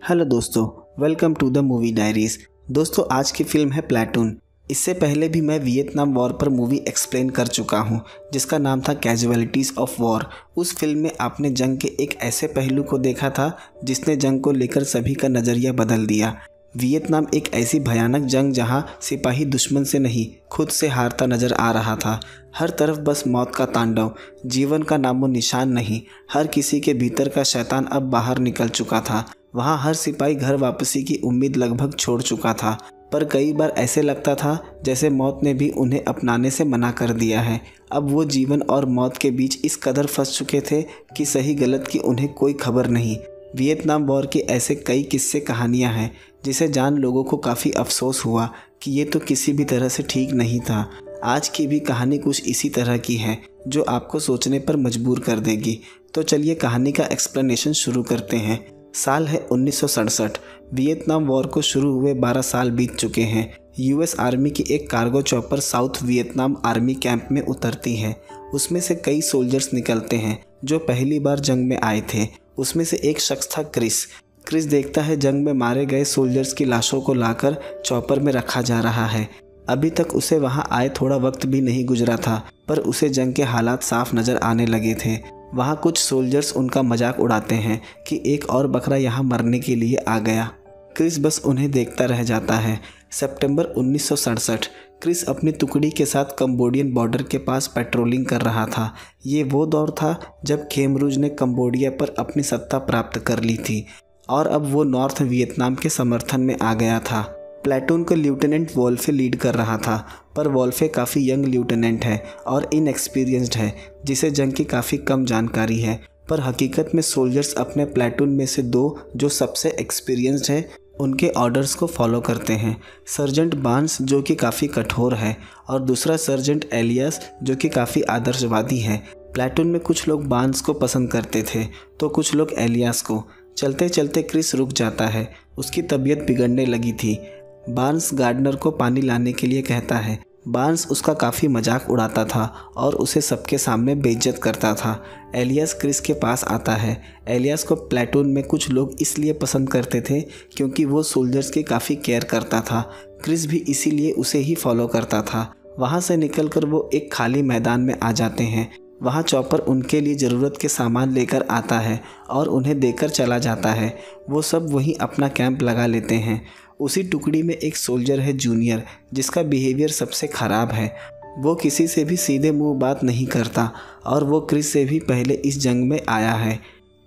Hello दोस्तों, welcome to the movie diaries. दोस्तों, आज की फिल्म है प्लेटून। इससे पहले भी मैं वियतनाम वॉर पर मूवी एक्सप्लेन कर चुका हूं, जिसका नाम था कैजुअलिटीज़ ऑफ वॉर। उस फिल्म में आपने जंग के एक ऐसे पहलू को देखा था जिसने जंग को लेकर सभी का नज़रिया बदल दिया। वियतनाम एक ऐसी भयानक जंग जहां सिपाही दुश्मन से नहीं खुद से हारता नजर आ रहा था। हर तरफ बस मौत का तांडव, जीवन का नामो निशान नहीं। हर किसी के भीतर का शैतान अब बाहर निकल चुका था। वहाँ हर सिपाही घर वापसी की उम्मीद लगभग छोड़ चुका था, पर कई बार ऐसे लगता था जैसे मौत ने भी उन्हें अपनाने से मना कर दिया है। अब वो जीवन और मौत के बीच इस कदर फंस चुके थे कि सही गलत की उन्हें कोई खबर नहीं। वियतनाम वॉर के ऐसे कई किस्से कहानियां हैं जिसे जान लोगों को काफ़ी अफसोस हुआ कि ये तो किसी भी तरह से ठीक नहीं था। आज की भी कहानी कुछ इसी तरह की है जो आपको सोचने पर मजबूर कर देगी। तो चलिए कहानी का एक्सप्लेनेशन शुरू करते हैं। साल है 1967। वियतनाम वॉर को शुरू हुए 12 साल बीत चुके हैं। यूएस आर्मी की एक cargo chopper south Vietnam army camp में उतरती है। उसमें से कई सोल्जर्स निकलते हैं जो पहली बार जंग में आए थे। उसमें से एक शख्स था क्रिस देखता है जंग में मारे गए सोल्जर्स की लाशों को लाकर चॉपर में रखा जा रहा है। अभी तक उसे वहां आए थोड़ा वक्त भी नहीं गुजरा था, पर उसे जंग के हालात साफ नज़र आने लगे थे। वहाँ कुछ सोल्जर्स उनका मजाक उड़ाते हैं कि एक और बकरा यहाँ मरने के लिए आ गया। क्रिस बस उन्हें देखता रह जाता है। सितंबर 1967। क्रिस अपनी टुकड़ी के साथ कंबोडियन बॉर्डर के पास पेट्रोलिंग कर रहा था। ये वो दौर था जब खेम रूज ने कंबोडिया पर अपनी सत्ता प्राप्त कर ली थी और अब वो नॉर्थ वियतनाम के समर्थन में आ गया था। प्लेटून को लेफ्टिनेंट वोल्फे लीड कर रहा था, पर वोल्फे काफ़ी यंग लेफ्टिनेंट है और इनएक्सपीरियंस्ड है, जिसे जंग की काफ़ी कम जानकारी है। पर हकीकत में सोल्जर्स अपने प्लेटून में से दो जो सबसे एक्सपीरियंस्ड है उनके ऑर्डर्स को फॉलो करते हैं। सर्जेंट बार्न्स जो कि काफ़ी कठोर है और दूसरा सर्जेंट एलियास जो कि काफ़ी आदर्शवादी है। प्लेटून में कुछ लोग बार्न्स को पसंद करते थे तो कुछ लोग एलियास को। चलते चलते क्रिस रुक जाता है, उसकी तबीयत बिगड़ने लगी थी। बार्न्स गार्डनर को पानी लाने के लिए कहता है। बार्न्स उसका काफ़ी मजाक उड़ाता था और उसे सबके सामने बेइज्जत करता था। एलियास क्रिस के पास आता है। एलियास को प्लेटून में कुछ लोग इसलिए पसंद करते थे क्योंकि वो सोल्जर्स की काफ़ी केयर करता था। क्रिस भी इसीलिए उसे ही फॉलो करता था। वहाँ से निकलकर वो एक खाली मैदान में आ जाते हैं। वहाँ चॉपर उनके लिए ज़रूरत के सामान लेकर आता है और उन्हें देकर चला जाता है। वो सब वहीं अपना कैंप लगा लेते हैं। उसी टुकड़ी में एक सोल्जर है जूनियर, जिसका बिहेवियर सबसे ख़राब है। वो किसी से भी सीधे मुंह बात नहीं करता और वो क्रिस से भी पहले इस जंग में आया है।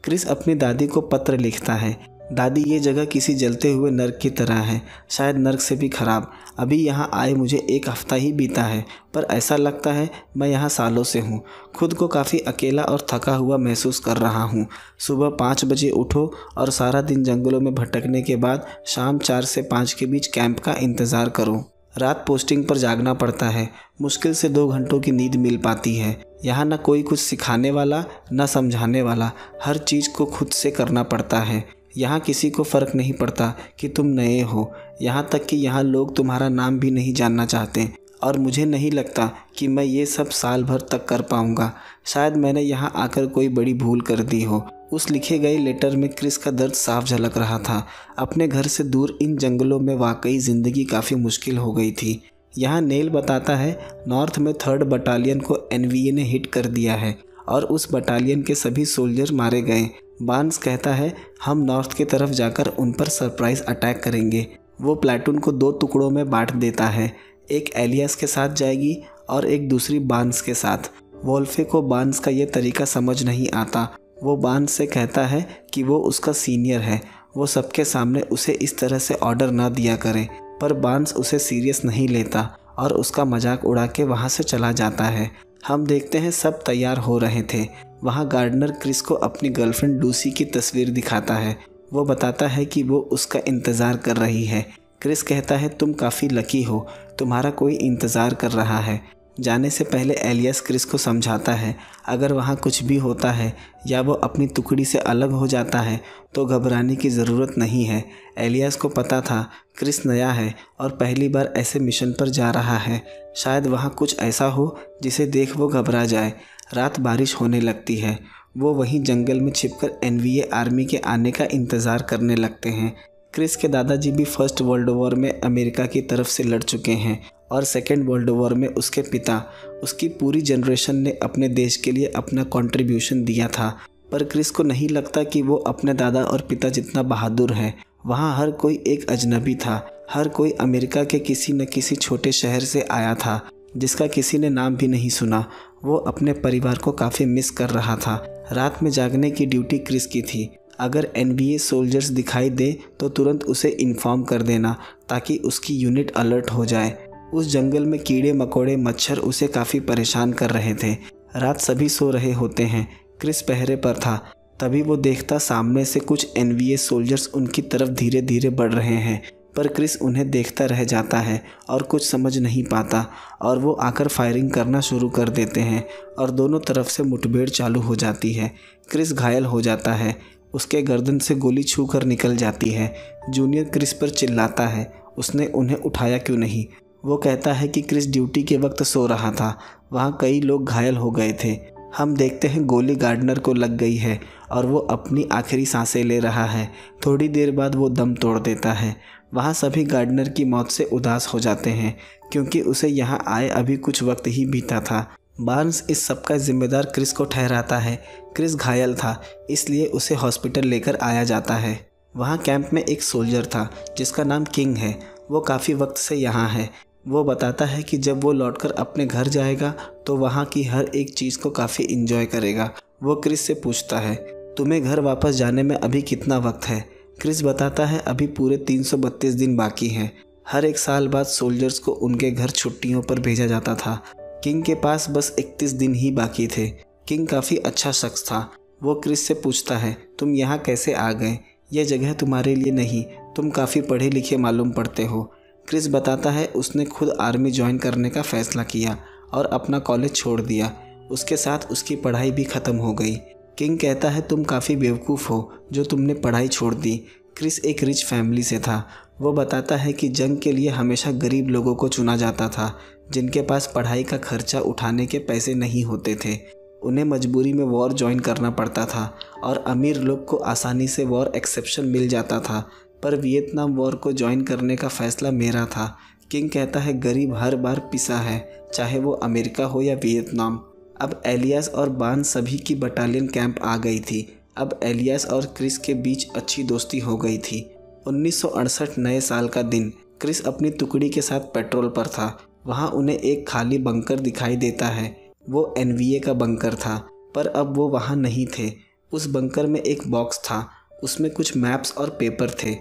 क्रिस अपनी दादी को पत्र लिखता है। दादी, ये जगह किसी जलते हुए नर्क की तरह है, शायद नर्क से भी ख़राब। अभी यहाँ आए मुझे एक हफ़्ता ही बीता है, पर ऐसा लगता है मैं यहाँ सालों से हूँ। खुद को काफ़ी अकेला और थका हुआ महसूस कर रहा हूँ। सुबह 5 बजे उठो और सारा दिन जंगलों में भटकने के बाद शाम 4 से 5 के बीच कैंप का इंतज़ार करो। रात पोस्टिंग पर जागना पड़ता है। मुश्किल से 2 घंटों की नींद मिल पाती है। यहाँ ना कोई कुछ सिखाने वाला, ना समझाने वाला। हर चीज़ को खुद से करना पड़ता है। यहाँ किसी को फ़र्क नहीं पड़ता कि तुम नए हो, यहाँ तक कि यहाँ लोग तुम्हारा नाम भी नहीं जानना चाहते। और मुझे नहीं लगता कि मैं ये सब साल भर तक कर पाऊँगा। शायद मैंने यहाँ आकर कोई बड़ी भूल कर दी हो। उस लिखे गए लेटर में क्रिस का दर्द साफ झलक रहा था। अपने घर से दूर इन जंगलों में वाकई ज़िंदगी काफ़ी मुश्किल हो गई थी। यहाँ नेल बताता है नॉर्थ में 3rd बटालियन को एनवीए ने हिट कर दिया है और उस बटालियन के सभी सोल्जर मारे गए। बार्न्स कहता है हम नॉर्थ की तरफ जाकर उन पर सरप्राइज़ अटैक करेंगे। वो प्लेटून को 2 टुकड़ों में बांट देता है, एक एलियास के साथ जाएगी और एक दूसरी बार्न्स के साथ। वोल्फे को बार्न्स का ये तरीका समझ नहीं आता। वो बार्न्स से कहता है कि वो उसका सीनियर है, वो सबके सामने उसे इस तरह से ऑर्डर ना दिया करे, पर बार्न्स उसे सीरियस नहीं लेता और उसका मजाक उड़ा के वहाँ से चला जाता है। हम देखते हैं सब तैयार हो रहे थे। वहाँ गार्डनर क्रिस को अपनी गर्लफ्रेंड लूसी की तस्वीर दिखाता है। वो बताता है कि वो उसका इंतज़ार कर रही है। क्रिस कहता है तुम काफ़ी लकी हो, तुम्हारा कोई इंतज़ार कर रहा है। जाने से पहले एलियास क्रिस को समझाता है अगर वहाँ कुछ भी होता है या वो अपनी टुकड़ी से अलग हो जाता है तो घबराने की ज़रूरत नहीं है। एलियास को पता था क्रिस नया है और पहली बार ऐसे मिशन पर जा रहा है। शायद वहाँ कुछ ऐसा हो जिसे देख वो घबरा जाए। रात बारिश होने लगती है। वो वहीं जंगल में छिपकर एनवीए आर्मी के आने का इंतज़ार करने लगते हैं। क्रिस के दादाजी भी फर्स्ट वर्ल्ड वॉर में अमेरिका की तरफ से लड़ चुके हैं और सेकेंड वर्ल्ड वॉर में उसके पिता, उसकी पूरी जनरेशन ने अपने देश के लिए अपना कंट्रीब्यूशन दिया था। पर क्रिस को नहीं लगता कि वो अपने दादा और पिता जितना बहादुर है। वहाँ हर कोई एक अजनबी था। हर कोई अमेरिका के किसी न किसी छोटे शहर से आया था जिसका किसी ने नाम भी नहीं सुना। वो अपने परिवार को काफ़ी मिस कर रहा था। रात में जागने की ड्यूटी क्रिस की थी। अगर एनवीए सोल्जर्स दिखाई दे तो तुरंत उसे इन्फॉर्म कर देना ताकि उसकी यूनिट अलर्ट हो जाए। उस जंगल में कीड़े मकोड़े मच्छर उसे काफ़ी परेशान कर रहे थे। रात सभी सो रहे होते हैं। क्रिस पहरे पर था। तभी वो देखता सामने से कुछ एनवीए सोल्जर्स उनकी तरफ धीरे धीरे बढ़ रहे हैं। पर क्रिस उन्हें देखता रह जाता है और कुछ समझ नहीं पाता और वो आकर फायरिंग करना शुरू कर देते हैं और दोनों तरफ से मुठभेड़ चालू हो जाती है। क्रिस घायल हो जाता है। उसके गर्दन से गोली छूकर निकल जाती है। जूनियर क्रिस पर चिल्लाता है, उसने उन्हें उठाया क्यों नहीं। वो कहता है कि क्रिस ड्यूटी के वक्त सो रहा था। वहाँ कई लोग घायल हो गए थे। हम देखते हैं गोली गार्डनर को लग गई है और वो अपनी आखिरी सांसें ले रहा है। थोड़ी देर बाद वो दम तोड़ देता है। वहाँ सभी गार्डनर की मौत से उदास हो जाते हैं क्योंकि उसे यहाँ आए अभी कुछ वक्त ही बीता था। बार्न्स इस सब का जिम्मेदार क्रिस को ठहराता है। क्रिस घायल था इसलिए उसे हॉस्पिटल लेकर आया जाता है। वहाँ कैंप में एक सोल्जर था जिसका नाम किंग है। वो काफ़ी वक्त से यहाँ है। वो बताता है कि जब वो लौटकर अपने घर जाएगा तो वहाँ की हर एक चीज़ को काफ़ी इंजॉय करेगा। वो क्रिस से पूछता है, तुम्हें घर वापस जाने में अभी कितना वक्त है। क्रिस बताता है अभी पूरे 332 दिन बाकी हैं। हर एक साल बाद सोल्जर्स को उनके घर छुट्टियों पर भेजा जाता था। किंग के पास बस 31 दिन ही बाकी थे। किंग काफ़ी अच्छा शख्स था। वो क्रिस से पूछता है, तुम यहाँ कैसे आ गए। यह जगह तुम्हारे लिए नहीं, तुम काफ़ी पढ़े लिखे मालूम पड़ते हो। क्रिस बताता है उसने खुद आर्मी ज्वाइन करने का फ़ैसला किया और अपना कॉलेज छोड़ दिया। उसके साथ उसकी पढ़ाई भी ख़त्म हो गई। किंग कहता है तुम काफ़ी बेवकूफ़ हो जो तुमने पढ़ाई छोड़ दी। क्रिस एक रिच फैमिली से था। वो बताता है कि जंग के लिए हमेशा गरीब लोगों को चुना जाता था जिनके पास पढ़ाई का खर्चा उठाने के पैसे नहीं होते थे। उन्हें मजबूरी में वॉर ज्वाइन करना पड़ता था और अमीर लोग को आसानी से वॉर एक्सेप्शन मिल जाता था। पर वियतनाम वॉर को ज्वाइन करने का फ़ैसला मेरा था। किंग कहता है गरीब हर बार पिसा है, चाहे वो अमेरिका हो या वियतनाम। अब एलियास और बार्न्स सभी की बटालियन कैंप आ गई थी। अब एलियास और क्रिस के बीच अच्छी दोस्ती हो गई थी। 1968 नए साल का दिन। क्रिस अपनी टुकड़ी के साथ पेट्रोल पर था। वहाँ उन्हें एक खाली बंकर दिखाई देता है। वो एनवीए का बंकर था, पर अब वो वहाँ नहीं थे। उस बंकर में एक बॉक्स था, उसमें कुछ मैप्स और पेपर थे।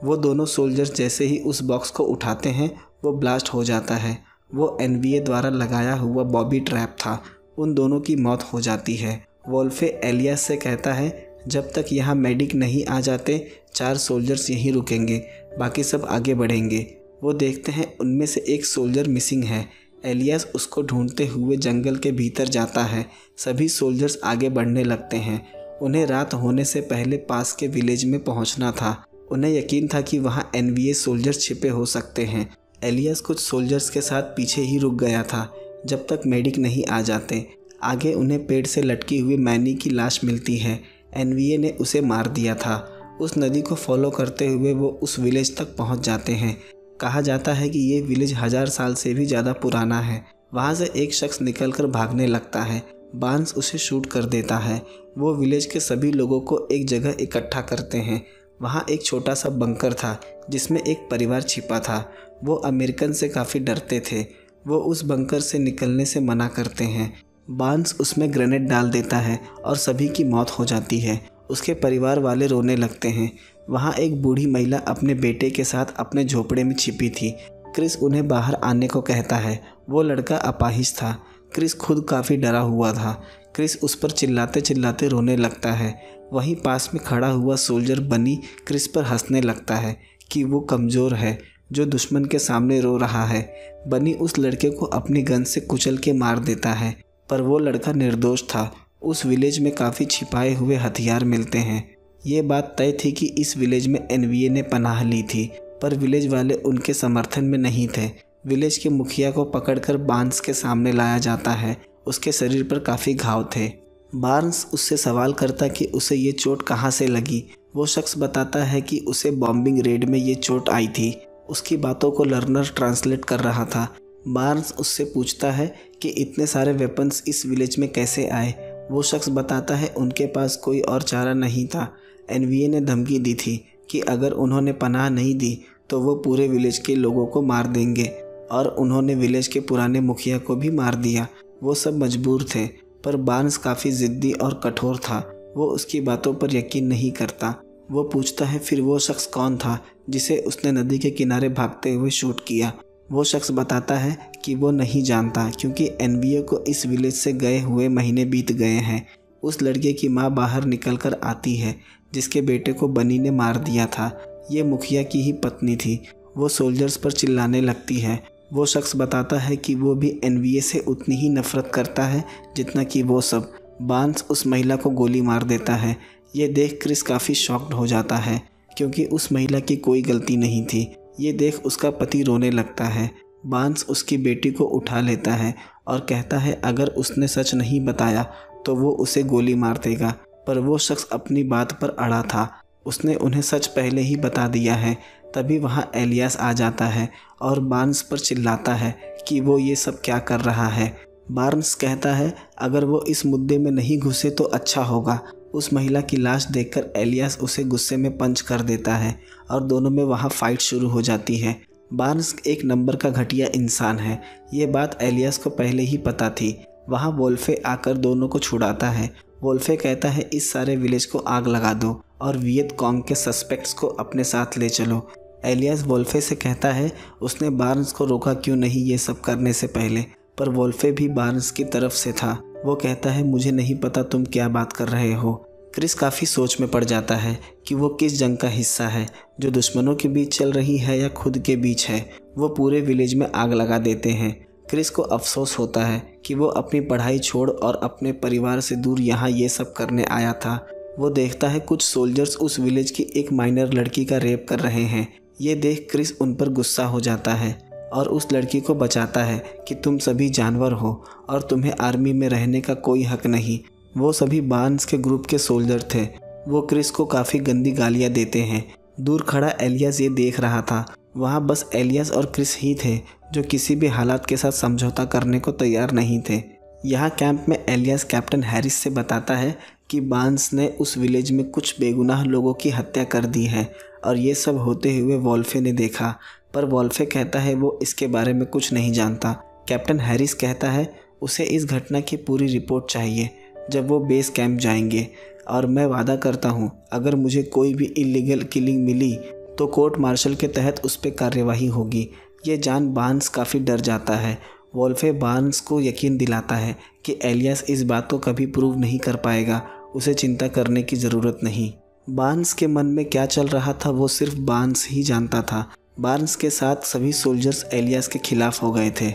वो दोनों सोल्जर्स जैसे ही उस बॉक्स को उठाते हैं वो ब्लास्ट हो जाता है। वो एनवीए द्वारा लगाया हुआ बॉबी ट्रैप था। उन दोनों की मौत हो जाती है। वोल्फे एलियास से कहता है जब तक यहाँ मेडिक नहीं आ जाते 4 सोल्जर्स यहीं रुकेंगे, बाकी सब आगे बढ़ेंगे। वो देखते हैं उनमें से एक सोल्जर मिसिंग है। एलियास उसको ढूंढते हुए जंगल के भीतर जाता है। सभी सोल्जर्स आगे बढ़ने लगते हैं। उन्हें रात होने से पहले पास के विलेज में पहुंचना था। उन्हें यकीन था कि वहां एनवीए सोल्जर्स छिपे हो सकते हैं। एलियास कुछ सोल्जर्स के साथ पीछे ही रुक गया था जब तक मेडिक नहीं आ जाते। आगे उन्हें पेड़ से लटकी हुई मैनी की लाश मिलती है। एनवीए ने उसे मार दिया था। उस नदी को फॉलो करते हुए वो उस विलेज तक पहुंच जाते हैं। कहा जाता है कि ये विलेज 1000 साल से भी ज़्यादा पुराना है। वहाँ से एक शख्स निकलकर भागने लगता है। बार्न्स उसे शूट कर देता है। वो विलेज के सभी लोगों को एक जगह इकट्ठा करते हैं। वहाँ एक छोटा सा बंकर था जिसमें एक परिवार छिपा था। वो अमेरिकन से काफ़ी डरते थे। वो उस बंकर से निकलने से मना करते हैं। बार्न्स उसमें ग्रेनेड डाल देता है और सभी की मौत हो जाती है। उसके परिवार वाले रोने लगते हैं। वहाँ एक बूढ़ी महिला अपने बेटे के साथ अपने झोपड़े में छिपी थी। क्रिस उन्हें बाहर आने को कहता है। वो लड़का अपाहिज था। क्रिस खुद काफ़ी डरा हुआ था। क्रिस उस पर चिल्लाते चिल्लाते रोने लगता है। वहीं पास में खड़ा हुआ सोल्जर बनी क्रिस पर हंसने लगता है कि वो कमज़ोर है जो दुश्मन के सामने रो रहा है। बनी उस लड़के को अपनी गन से कुचल के मार देता है, पर वो लड़का निर्दोष था। उस विलेज में काफ़ी छिपाए हुए हथियार मिलते हैं। ये बात तय थी कि इस विलेज में एनवीए ने पनाह ली थी, पर विलेज वाले उनके समर्थन में नहीं थे। विलेज के मुखिया को पकड़कर बार्न्स के सामने लाया जाता है उसके शरीर पर काफ़ी घाव थे। बार्न्स उससे सवाल करता कि उसे ये चोट कहाँ से लगी। वो शख्स बताता है कि उसे बॉम्बिंग रेड में ये चोट आई थी। उसकी बातों को लर्नर ट्रांसलेट कर रहा था। बार्न्स उससे पूछता है कि इतने सारे वेपन्स इस विलेज में कैसे आए। वो शख्स बताता है उनके पास कोई और चारा नहीं था। एनवीए ने धमकी दी थी कि अगर उन्होंने पनाह नहीं दी तो वो पूरे विलेज के लोगों को मार देंगे, और उन्होंने विलेज के पुराने मुखिया को भी मार दिया। वो सब मजबूर थे, पर बार्न्स काफ़ी ज़िद्दी और कठोर था। वो उसकी बातों पर यकीन नहीं करता। वो पूछता है फिर वो शख्स कौन था जिसे उसने नदी के किनारे भागते हुए शूट किया। वो शख्स बताता है कि वो नहीं जानता, क्योंकि एनवीए को इस विलेज से गए हुए महीने बीत गए हैं। उस लड़के की माँ बाहर निकल कर आती है जिसके बेटे को बनी ने मार दिया था। ये मुखिया की ही पत्नी थी। वो सोल्जर्स पर चिल्लाने लगती है। वो शख्स बताता है कि वो भी एनवीए से उतनी ही नफरत करता है जितना कि वो सब। बार्न्स उस महिला को गोली मार देता है। ये देख क्रिस काफ़ी शॉक्ड हो जाता है, क्योंकि उस महिला की कोई गलती नहीं थी। ये देख उसका पति रोने लगता है। बार्न्स उसकी बेटी को उठा लेता है और कहता है अगर उसने सच नहीं बताया तो वो उसे गोली मार देगा, पर वो शख्स अपनी बात पर अड़ा था। उसने उन्हें सच पहले ही बता दिया है। तभी वहाँ एलियास आ जाता है और बार्न्स पर चिल्लाता है कि वो ये सब क्या कर रहा है। बार्न्स कहता है अगर वो इस मुद्दे में नहीं घुसे तो अच्छा होगा। उस महिला की लाश देखकर एलियास उसे गुस्से में पंच कर देता है और दोनों में वहाँ फाइट शुरू हो जाती है। बार्न्स एक नंबर का घटिया इंसान है। ये बात एलियास को पहले ही पता थी। वहाँ वोल्फे आकर दोनों को छुड़ाता है। वोल्फे कहता है इस सारे विलेज को आग लगा दो और वियत कॉन्ग के सस्पेक्ट्स को अपने साथ ले चलो। एलियास वोल्फे से कहता है उसने बार्न्स को रोका क्यों नहीं ये सब करने से पहले, पर वोल्फे भी बार्न्स की तरफ से था। वो कहता है मुझे नहीं पता तुम क्या बात कर रहे हो। क्रिस काफ़ी सोच में पड़ जाता है कि वो किस जंग का हिस्सा है, जो दुश्मनों के बीच चल रही है या खुद के बीच है। वो पूरे विलेज में आग लगा देते हैं। क्रिस को अफसोस होता है कि वो अपनी पढ़ाई छोड़ और अपने परिवार से दूर यहाँ ये सब करने आया था। वो देखता है कुछ सोल्जर्स उस विलेज की एक माइनर लड़की का रेप कर रहे हैं। ये देख क्रिस उन पर गुस्सा हो जाता है और उस लड़की को बचाता है कि तुम सभी जानवर हो और तुम्हें आर्मी में रहने का कोई हक नहीं। वो सभी बार्न्स के ग्रुप के सोल्जर थे। वो क्रिस को काफ़ी गंदी गालियाँ देते हैं। दूर खड़ा एलियास ये देख रहा था। वहाँ बस एलियास और क्रिस ही थे जो किसी भी हालात के साथ समझौता करने को तैयार नहीं थे। यहाँ कैंप में एलियास कैप्टन हैरिस से बताता है कि बार्न्स ने उस विलेज में कुछ बेगुनाह लोगों की हत्या कर दी है और ये सब होते हुए वोल्फे ने देखा, पर वोल्फे कहता है वो इसके बारे में कुछ नहीं जानता। कैप्टन हैरिस कहता है उसे इस घटना की पूरी रिपोर्ट चाहिए जब वो बेस कैंप जाएंगे, और मैं वादा करता हूँ अगर मुझे कोई भी इलीगल किलिंग मिली तो कोर्ट मार्शल के तहत उस पर कार्यवाही होगी। ये जान बार्न्स काफ़ी डर जाता है। वोल्फे बार्न्स को यकीन दिलाता है कि एलियास इस बात को कभी प्रूव नहीं कर पाएगा, उसे चिंता करने की ज़रूरत नहीं। बार्न्स के मन में क्या चल रहा था वो सिर्फ बार्न्स ही जानता था। बार्न्स के साथ सभी सोल्जर्स एलियास के खिलाफ हो गए थे।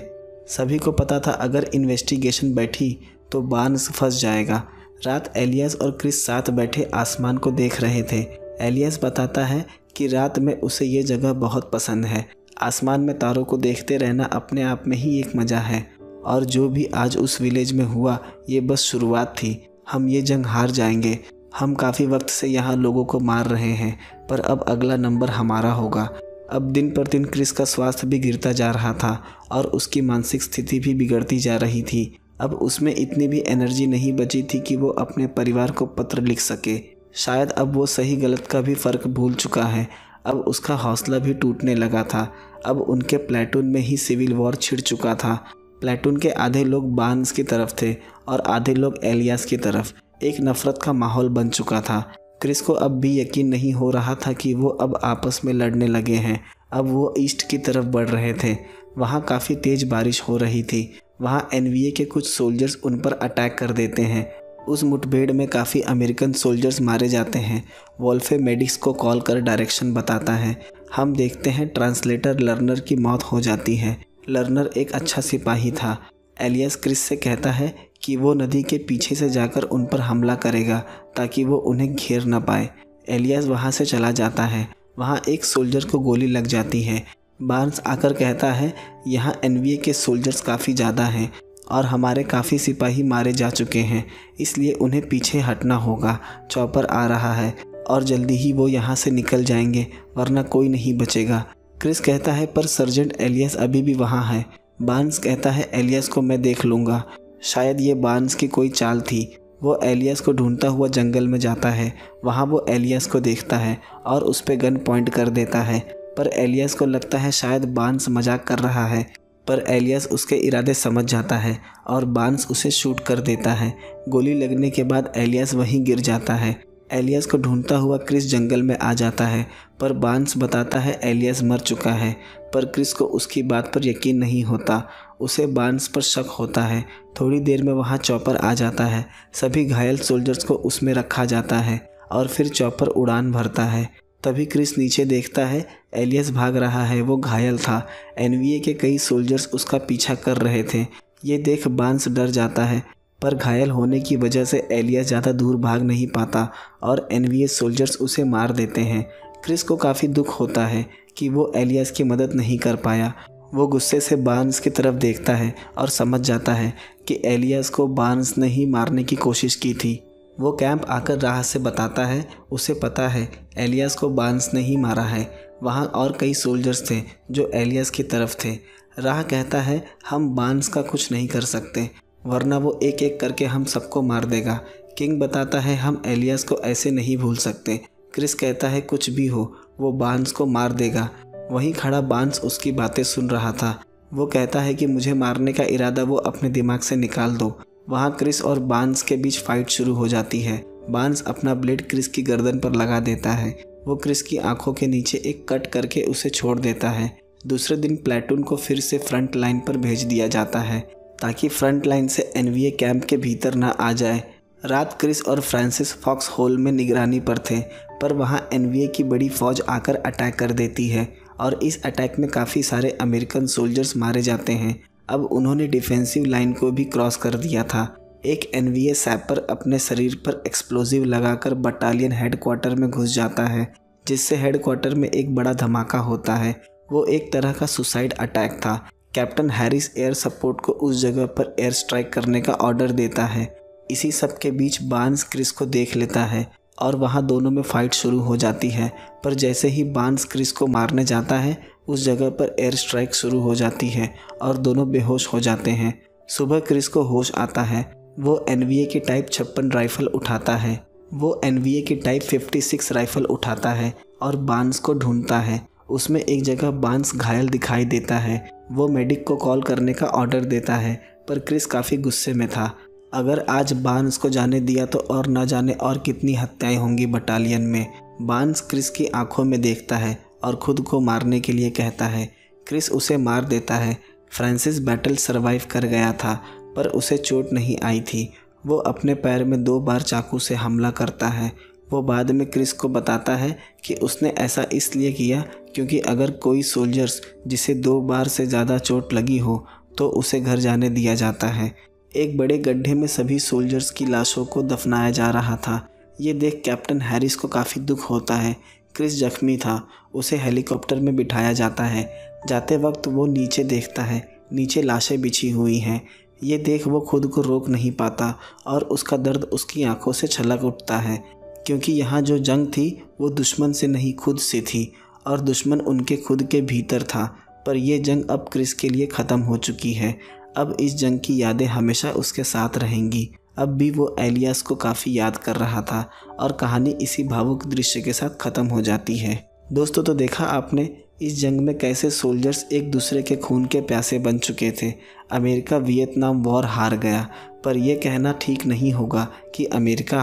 सभी को पता था अगर इन्वेस्टिगेशन बैठी तो बार्न्स फंस जाएगा। रात एलियास और क्रिस साथ बैठे आसमान को देख रहे थे। एलियास बताता है कि रात में उसे ये जगह बहुत पसंद है। आसमान में तारों को देखते रहना अपने आप में ही एक मज़ा है, और जो भी आज उस विलेज में हुआ ये बस शुरुआत थी। हम ये जंग हार जाएंगे। हम काफ़ी वक्त से यहाँ लोगों को मार रहे हैं, पर अब अगला नंबर हमारा होगा। अब दिन पर दिन क्रिस का स्वास्थ्य भी गिरता जा रहा था और उसकी मानसिक स्थिति भी बिगड़ती जा रही थी। अब उसमें इतनी भी एनर्जी नहीं बची थी कि वो अपने परिवार को पत्र लिख सके। शायद अब वो सही गलत का भी फ़र्क भूल चुका है। अब उसका हौसला भी टूटने लगा था। अब उनके प्लेटून में ही सिविल वॉर छिड़ चुका था। प्लेटून के आधे लोग बार्न्स की तरफ थे और आधे लोग एलियास की तरफ। एक नफ़रत का माहौल बन चुका था। क्रिस को अब भी यकीन नहीं हो रहा था कि वो अब आपस में लड़ने लगे हैं। अब वो ईस्ट की तरफ बढ़ रहे थे। वहाँ काफ़ी तेज़ बारिश हो रही थी। वहाँ एनवीए के कुछ सोल्जर्स उन पर अटैक कर देते हैं। उस मुठभेड़ में काफ़ी अमेरिकन सोल्जर्स मारे जाते हैं। वोल्फे मेडिक्स को कॉल कर डायरेक्शन बताता है। हम देखते हैं ट्रांसलेटर लर्नर की मौत हो जाती है। लर्नर एक अच्छा सिपाही था। एलियास क्रिस से कहता है कि वो नदी के पीछे से जाकर उन पर हमला करेगा ताकि वो उन्हें घेर न पाए। एलियास वहाँ से चला जाता है। वहाँ एक सोल्जर को गोली लग जाती है। बार्न्स आकर कहता है यहाँ एनवीए के सोल्जर्स काफ़ी ज़्यादा हैं और हमारे काफ़ी सिपाही मारे जा चुके हैं, इसलिए उन्हें पीछे हटना होगा। चॉपर आ रहा है और जल्दी ही वो यहाँ से निकल जाएंगे, वरना कोई नहीं बचेगा। क्रिस कहता है पर सर्जेंट एलियस अभी भी वहाँ है। बार्न्स कहता है एलियस को मैं देख लूँगा। शायद ये बार्न्स की कोई चाल थी। वो एलियस को ढूंढता हुआ जंगल में जाता है। वहाँ वो एलियस को देखता है और उस पर गन पॉइंट कर देता है, पर एलियस को लगता है शायद बार्न्स मजाक कर रहा है। पर एलियस उसके इरादे समझ जाता है और बार्न्स उसे शूट कर देता है। गोली लगने के बाद एलियस वहीं गिर जाता है। एलियस को ढूंढता हुआ क्रिस जंगल में आ जाता है, पर बार्न्स बताता है एलियस मर चुका है। पर क्रिस को उसकी बात पर यकीन नहीं होता। उसे बार्न्स पर शक होता है। थोड़ी देर में वहाँ चॉपर आ जाता है। सभी घायल सोल्जर्स को उसमें रखा जाता है और फिर चॉपर उड़ान भरता है। तभी क्रिस नीचे देखता है एलियस भाग रहा है। वो घायल था। एनवीए के कई सोल्जर्स उसका पीछा कर रहे थे। ये देख बार्न्स डर जाता है, पर घायल होने की वजह से एलियस ज़्यादा दूर भाग नहीं पाता और एनवीए सोल्जर्स उसे मार देते हैं। क्रिस को काफ़ी दुख होता है कि वो एलियस की मदद नहीं कर पाया। वो गुस्से से बार्न्स की तरफ देखता है और समझ जाता है कि एलियस को बार्न्स ने ही मारने की कोशिश की थी। वो कैंप आकर राह से बताता है उसे पता है एलियस को बार्न्स ने ही मारा है। वहाँ और कई सोल्जर्स थे जो एलियस की तरफ थे। राह कहता है हम बार्न्स का कुछ नहीं कर सकते, वरना वो एक एक करके हम सबको मार देगा। किंग बताता है हम एलियस को ऐसे नहीं भूल सकते। क्रिस कहता है कुछ भी हो वो बार्न्स को मार देगा। वहीं खड़ा बार्न्स उसकी बातें सुन रहा था। वो कहता है कि मुझे मारने का इरादा वो अपने दिमाग से निकाल दो। वहाँ क्रिस और बार्न्स के बीच फाइट शुरू हो जाती है। बार्न्स अपना ब्लेड क्रिस की गर्दन पर लगा देता है। वो क्रिस की आंखों के नीचे एक कट करके उसे छोड़ देता है। दूसरे दिन प्लेटून को फिर से फ्रंट लाइन पर भेज दिया जाता है ताकि फ्रंट लाइन से एनवीए कैंप के भीतर ना आ जाए। रात क्रिस और फ्रांसिस फॉक्स होल में निगरानी पर थे, पर वहाँ एनवीए की बड़ी फौज आकर अटैक कर देती है और इस अटैक में काफ़ी सारे अमेरिकन सोल्जर्स मारे जाते हैं। अब उन्होंने डिफेंसिव लाइन को भी क्रॉस कर दिया था। एक एनवीए सैपर अपने शरीर पर एक्सप्लोजिव लगाकर बटालियन हेडक्वार्टर में घुस जाता है, जिससे हेडक्वार्टर में एक बड़ा धमाका होता है। वो एक तरह का सुसाइड अटैक था। कैप्टन हैरिस एयर सपोर्ट को उस जगह पर एयर स्ट्राइक करने का ऑर्डर देता है। इसी सब के बीच बार्न्स क्रिस को देख लेता है और वहाँ दोनों में फाइट शुरू हो जाती है। पर जैसे ही बार्न्स क्रिस को मारने जाता है, उस जगह पर एयर स्ट्राइक शुरू हो जाती है और दोनों बेहोश हो जाते हैं। सुबह क्रिस को होश आता है। वो एनवीए की टाइप 56 राइफल उठाता है। वो एनवीए की टाइप 56 राइफल उठाता है और बार्न्स को ढूंढता है। उसमें एक जगह बार्न्स घायल दिखाई देता है। वो मेडिक को कॉल करने का ऑर्डर देता है, पर क्रिस काफ़ी गुस्से में था। अगर आज बार्न्स को जाने दिया तो और ना जाने और कितनी हत्याएं होंगी बटालियन में। बार्न्स क्रिस की आंखों में देखता है और खुद को मारने के लिए कहता है। क्रिस उसे मार देता है। फ्रांसिस बैटल सरवाइव कर गया था, पर उसे चोट नहीं आई थी। वो अपने पैर में 2 बार चाकू से हमला करता है। वो बाद में क्रिस को बताता है कि उसने ऐसा इसलिए किया क्योंकि अगर कोई सोल्जर्स जिसे 2 बार से ज़्यादा चोट लगी हो तो उसे घर जाने दिया जाता है। एक बड़े गड्ढे में सभी सोल्जर्स की लाशों को दफनाया जा रहा था। ये देख कैप्टन हैरिस को काफ़ी दुख होता है। क्रिस जख्मी था। उसे हेलीकॉप्टर में बिठाया जाता है। जाते वक्त वो नीचे देखता है। नीचे लाशें बिछी हुई हैं। ये देख वो खुद को रोक नहीं पाता और उसका दर्द उसकी आंखों से छलक उठता है, क्योंकि यहाँ जो जंग थी वो दुश्मन से नहीं खुद से थी और दुश्मन उनके खुद के भीतर था। पर यह जंग अब क्रिस के लिए ख़त्म हो चुकी है। अब इस जंग की यादें हमेशा उसके साथ रहेंगी। अब भी वो एलियस को काफ़ी याद कर रहा था और कहानी इसी भावुक दृश्य के साथ ख़त्म हो जाती है। दोस्तों, तो देखा आपने इस जंग में कैसे सोल्जर्स एक दूसरे के खून के प्यासे बन चुके थे। अमेरिका वियतनाम वॉर हार गया, पर यह कहना ठीक नहीं होगा कि अमेरिका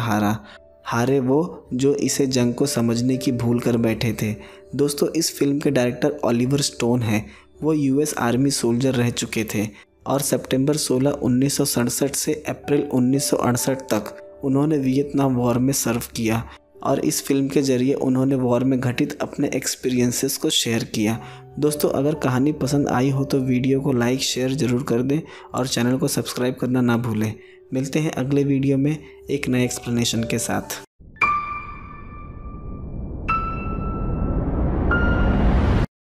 हारे वो जो इसे जंग को समझने की भूल कर बैठे थे। दोस्तों, इस फिल्म के डायरेक्टर ऑलिवर स्टोन हैं। वो यूएस आर्मी सोल्जर रह चुके थे और सितंबर 16, 1967 से अप्रैल 1968 तक उन्होंने वियतनाम वॉर में सर्व किया और इस फिल्म के ज़रिए उन्होंने वॉर में घटित अपने एक्सपीरियंसेस को शेयर किया। दोस्तों, अगर कहानी पसंद आई हो तो वीडियो को लाइक शेयर ज़रूर कर दें और चैनल को सब्सक्राइब करना ना भूलें। मिलते हैं अगले वीडियो में एक नए एक्सप्लेनेशन के साथ।